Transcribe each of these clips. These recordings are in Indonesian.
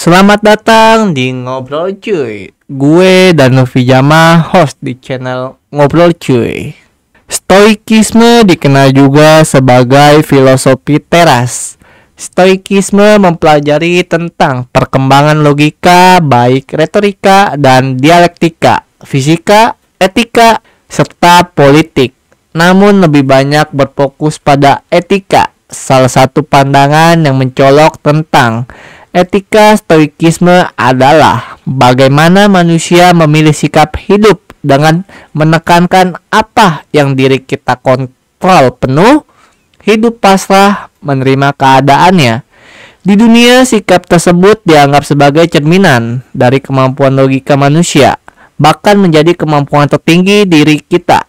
Selamat datang di Ngobrol Cuy. Gue Danovi Jama, host di channel Ngobrol Cuy. Stoikisme dikenal juga sebagai filosofi teras. Stoikisme mempelajari tentang perkembangan logika, baik retorika dan dialektika, fisika, etika, serta politik. Namun lebih banyak berfokus pada etika. Salah satu pandangan yang mencolok tentang etika stoikisme adalah bagaimana manusia memilih sikap hidup dengan menekankan apa yang diri kita kontrol penuh, hidup pasrah, menerima keadaannya. Di dunia, sikap tersebut dianggap sebagai cerminan dari kemampuan logika manusia, bahkan menjadi kemampuan tertinggi diri kita.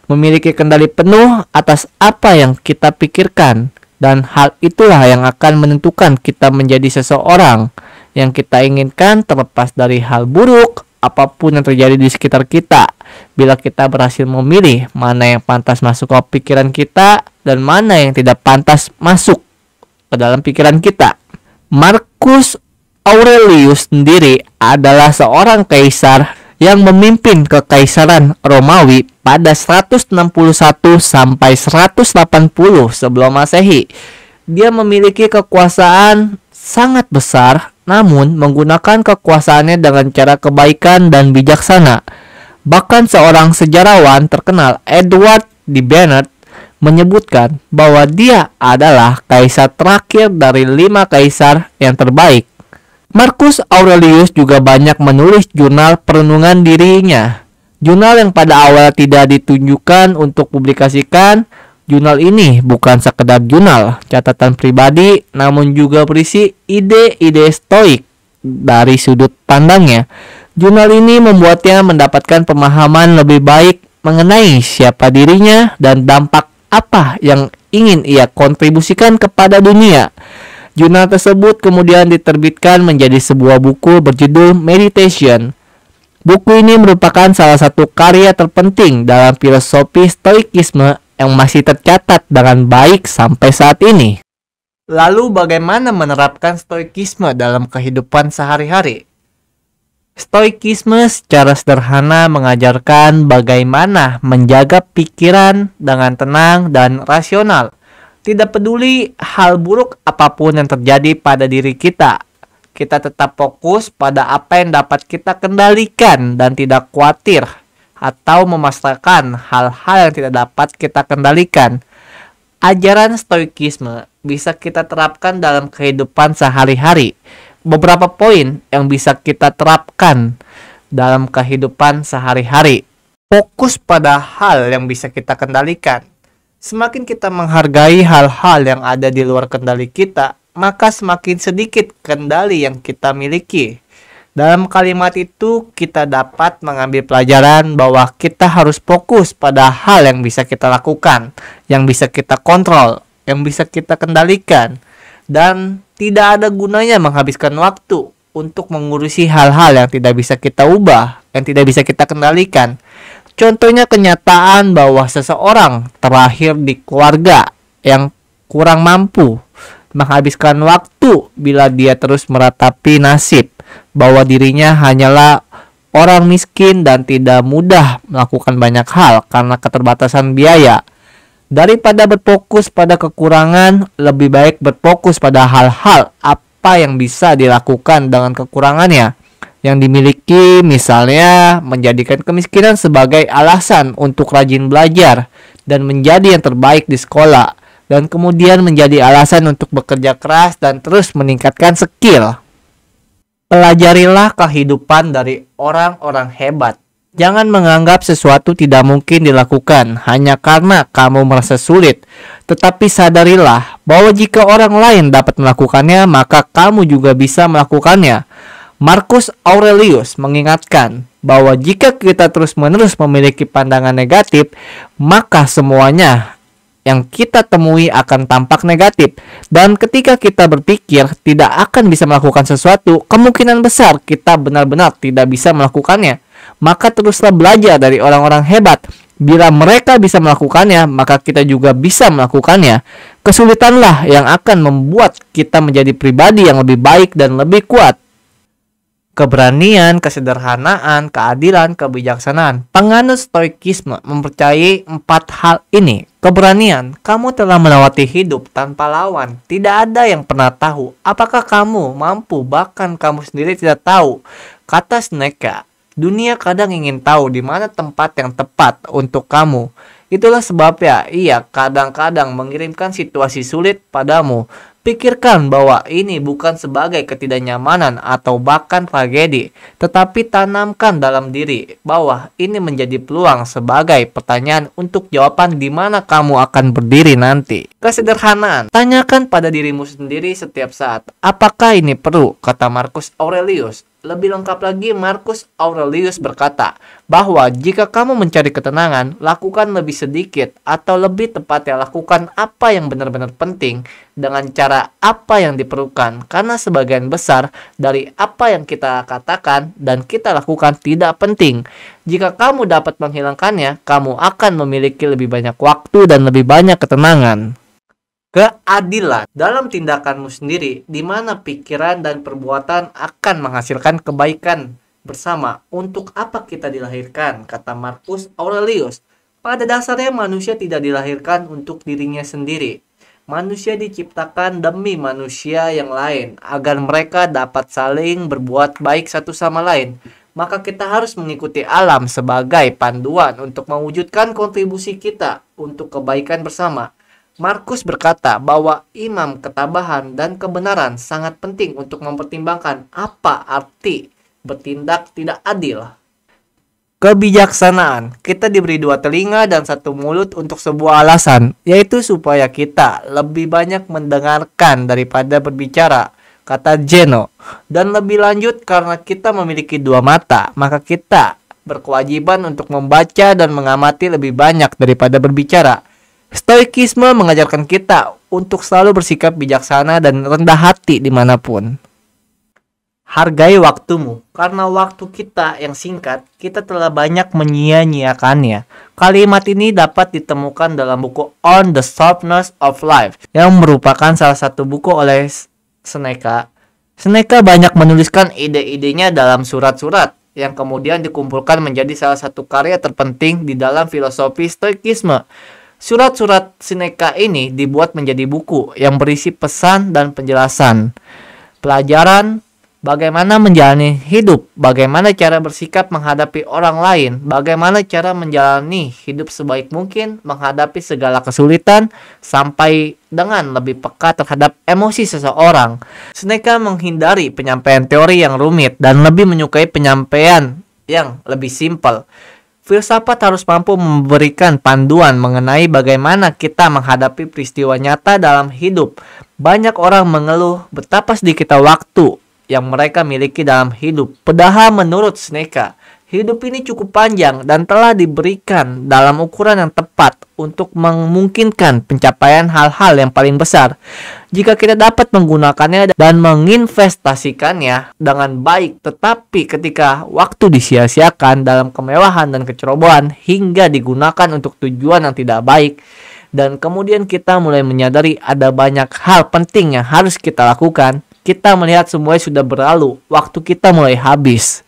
Memiliki kendali penuh atas apa yang kita pikirkan, dan hal itulah yang akan menentukan kita menjadi seseorang yang kita inginkan, terlepas dari hal buruk apapun yang terjadi di sekitar kita. Bila kita berhasil memilih mana yang pantas masuk ke pikiran kita dan mana yang tidak pantas masuk ke dalam pikiran kita. Marcus Aurelius sendiri adalah seorang kaisar yang memimpin kekaisaran Romawi pada 161 sampai 180 sebelum Masehi. Dia memiliki kekuasaan sangat besar, namun menggunakan kekuasaannya dengan cara kebaikan dan bijaksana. Bahkan seorang sejarawan terkenal, Edward de Bennett, menyebutkan bahwa dia adalah kaisar terakhir dari 5 kaisar yang terbaik. Marcus Aurelius juga banyak menulis jurnal perenungan dirinya. Jurnal yang pada awal tidak ditunjukkan untuk publikasikan. Jurnal ini bukan sekedar jurnal catatan pribadi, namun juga berisi ide-ide stoik dari sudut pandangnya. Jurnal ini membuatnya mendapatkan pemahaman lebih baik mengenai siapa dirinya dan dampak apa yang ingin ia kontribusikan kepada dunia. Jurnal tersebut kemudian diterbitkan menjadi sebuah buku berjudul Meditation. Buku ini merupakan salah satu karya terpenting dalam filosofi stoikisme yang masih tercatat dengan baik sampai saat ini. Lalu bagaimana menerapkan stoikisme dalam kehidupan sehari-hari? Stoikisme secara sederhana mengajarkan bagaimana menjaga pikiran dengan tenang dan rasional. Tidak peduli hal buruk apapun yang terjadi pada diri kita, kita tetap fokus pada apa yang dapat kita kendalikan dan tidak khawatir atau memasrahkan hal-hal yang tidak dapat kita kendalikan. Ajaran stoikisme bisa kita terapkan dalam kehidupan sehari-hari. Beberapa poin yang bisa kita terapkan dalam kehidupan sehari-hari. Fokus pada hal yang bisa kita kendalikan. Semakin kita menghargai hal-hal yang ada di luar kendali kita, maka semakin sedikit kendali yang kita miliki. Dalam kalimat itu, kita dapat mengambil pelajaran bahwa kita harus fokus pada hal yang bisa kita lakukan, yang bisa kita kontrol, yang bisa kita kendalikan. Dan tidak ada gunanya menghabiskan waktu untuk mengurusi hal-hal yang tidak bisa kita ubah, yang tidak bisa kita kendalikan. Contohnya kenyataan bahwa seseorang terlahir di keluarga yang kurang mampu, menghabiskan waktu bila dia terus meratapi nasib bahwa dirinya hanyalah orang miskin dan tidak mudah melakukan banyak hal karena keterbatasan biaya. Daripada berfokus pada kekurangan, lebih baik berfokus pada hal-hal apa yang bisa dilakukan dengan kekurangannya yang dimiliki, misalnya menjadikan kemiskinan sebagai alasan untuk rajin belajar dan menjadi yang terbaik di sekolah, dan kemudian menjadi alasan untuk bekerja keras dan terus meningkatkan skill. Pelajarilah kehidupan dari orang-orang hebat. Jangan menganggap sesuatu tidak mungkin dilakukan hanya karena kamu merasa sulit. Tetapi sadarilah bahwa jika orang lain dapat melakukannya, maka kamu juga bisa melakukannya. Marcus Aurelius mengingatkan bahwa jika kita terus-menerus memiliki pandangan negatif, maka semuanya yang kita temui akan tampak negatif. Dan ketika kita berpikir tidak akan bisa melakukan sesuatu, kemungkinan besar kita benar-benar tidak bisa melakukannya. Maka teruslah belajar dari orang-orang hebat. Bila mereka bisa melakukannya, maka kita juga bisa melakukannya. Kesulitanlah yang akan membuat kita menjadi pribadi yang lebih baik dan lebih kuat. keberanian, kesederhanaan, keadilan, kebijaksanaan. Penganut stoikisme mempercayai 4 hal ini. Keberanian, kamu telah melewati hidup tanpa lawan. Tidak ada yang pernah tahu apakah kamu mampu, bahkan kamu sendiri tidak tahu. Kata Seneca, dunia kadang ingin tahu di mana tempat yang tepat untuk kamu. Itulah sebabnya ia kadang-kadang mengirimkan situasi sulit padamu. Pikirkan bahwa ini bukan sebagai ketidaknyamanan atau bahkan tragedi, tetapi tanamkan dalam diri bahwa ini menjadi peluang sebagai pertanyaan untuk jawaban di mana kamu akan berdiri nanti. Kesederhanaan, tanyakan pada dirimu sendiri setiap saat, apakah ini perlu, kata Marcus Aurelius. Lebih lengkap lagi, Marcus Aurelius berkata bahwa jika kamu mencari ketenangan, lakukan lebih sedikit, atau lebih tepatnya lakukan apa yang benar-benar penting dengan cara apa yang diperlukan, karena sebagian besar dari apa yang kita katakan dan kita lakukan tidak penting. Jika kamu dapat menghilangkannya, kamu akan memiliki lebih banyak waktu dan lebih banyak ketenangan. Keadilan dalam tindakanmu sendiri, di mana pikiran dan perbuatan akan menghasilkan kebaikan bersama. Untuk apa kita dilahirkan? Kata Marcus Aurelius. Pada dasarnya manusia tidak dilahirkan untuk dirinya sendiri. Manusia diciptakan demi manusia yang lain, agar mereka dapat saling berbuat baik satu sama lain. Maka kita harus mengikuti alam sebagai panduan untuk mewujudkan kontribusi kita untuk kebaikan bersama. Marcus berkata bahwa imam ketabahan dan kebenaran sangat penting untuk mempertimbangkan apa arti bertindak tidak adil. Kebijaksanaan, kita diberi 2 telinga dan 1 mulut untuk sebuah alasan, yaitu supaya kita lebih banyak mendengarkan daripada berbicara, kata Zeno. Dan lebih lanjut, karena kita memiliki 2 mata, maka kita berkewajiban untuk membaca dan mengamati lebih banyak daripada berbicara. Stoikisme mengajarkan kita untuk selalu bersikap bijaksana dan rendah hati dimanapun. Hargai waktumu, karena waktu kita yang singkat, kita telah banyak menyia-nyiakannya. Kalimat ini dapat ditemukan dalam buku On the Softness of Life, yang merupakan salah satu buku oleh Seneca. Seneca banyak menuliskan ide-idenya dalam surat-surat, yang kemudian dikumpulkan menjadi salah satu karya terpenting di dalam filosofi stoikisme. Surat-surat Seneca ini dibuat menjadi buku yang berisi pesan dan penjelasan, pelajaran, bagaimana menjalani hidup, bagaimana cara bersikap menghadapi orang lain, bagaimana cara menjalani hidup sebaik mungkin, menghadapi segala kesulitan, sampai dengan lebih peka terhadap emosi seseorang. Seneca menghindari penyampaian teori yang rumit dan lebih menyukai penyampaian yang lebih simpel. Filsafat harus mampu memberikan panduan mengenai bagaimana kita menghadapi peristiwa nyata dalam hidup. Banyak orang mengeluh betapa sedikitnya waktu yang mereka miliki dalam hidup. Padahal menurut Seneca, hidup ini cukup panjang dan telah diberikan dalam ukuran yang tepat untuk memungkinkan pencapaian hal-hal yang paling besar. Jika kita dapat menggunakannya dan menginvestasikannya dengan baik, tetapi ketika waktu disia-siakan dalam kemewahan dan kecerobohan hingga digunakan untuk tujuan yang tidak baik, dan kemudian kita mulai menyadari ada banyak hal penting yang harus kita lakukan, kita melihat semuanya sudah berlalu, waktu kita mulai habis.